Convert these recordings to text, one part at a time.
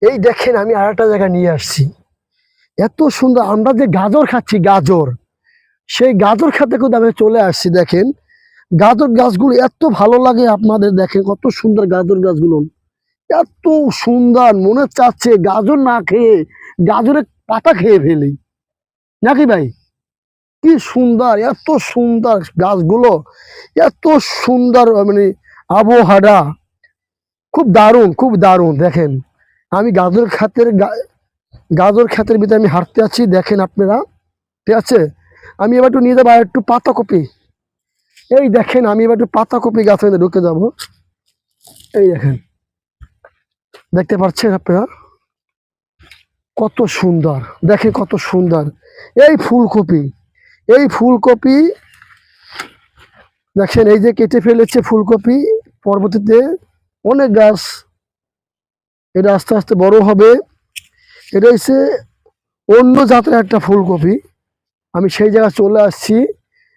এই দেখেন আমি আর একটা জায়গায় নিয়ে আসছি, এত সুন্দর। আমরা যে গাজর খাচ্ছি, গাজর, সেই গাজর খেতে কিন্তু আমি চলে আসছি। দেখেন গাজর গাছগুলো এত ভালো লাগে আপনাদের, দেখেন কত সুন্দর গাজর গাছগুলো, এত সুন্দর। মনে চাচ্ছে গাজর না খেয়ে গাজরের পাতা খেয়ে ফেলি, নাকি ভাই? কি সুন্দর, এত সুন্দর গাছগুলো, এত সুন্দর, মানে আবহাওয়া খুব দারুণ, খুব দারুণ। দেখেন আমি গাজর ক্ষেতের ভিতরে আমি হাঁটতে আছি, দেখেন আপনারা, ঠিক আছে? আমি এবার একটু নিয়ে যাবো আর একটু পাতাকপি। এই দেখেন আমি এবার একটু পাতাকপি গাছের মধ্যে ঢুকে যাব। এই দেখেন, দেখতে পাচ্ছেন আপনারা কত সুন্দর, দেখেন কত সুন্দর। এই ফুলকপি, এই ফুলকপি দেখেন, এই যে কেটে ফেলেছে ফুলকপি, পরবর্তীতে অনেক গাছ, এটা আস্তে আস্তে বড় হবে। এটা হচ্ছে অন্য জাতের একটা ফুলকপি। আমি সেই জায়গায় চলে আসছি,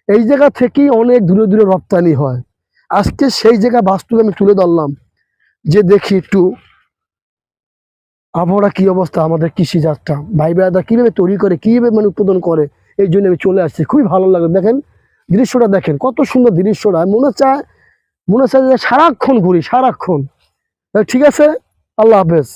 এই জায়গা থেকেই অনেক দূরে দূরে রপ্তানি হয়। আজকে সেই জায়গা বাস্তবে আমি তুলে ধরলাম, যে দেখি একটু আবহাওয়া কি অবস্থা, আমাদের কৃষিজাতটা ভাই বেড়াদা কিভাবে তৈরি করে, কিভাবে মানে উৎপাদন করে। এই জন্য আমি চলে আসছি, খুবই ভালো লাগে। দেখেন দৃশ্যটা, দেখেন কত সুন্দর দৃশ্যটা। মনে চায় যে সারাক্ষণ ঘুরি, সারাক্ষণ। ঠিক আছে, আল্লাহ হাফেজ।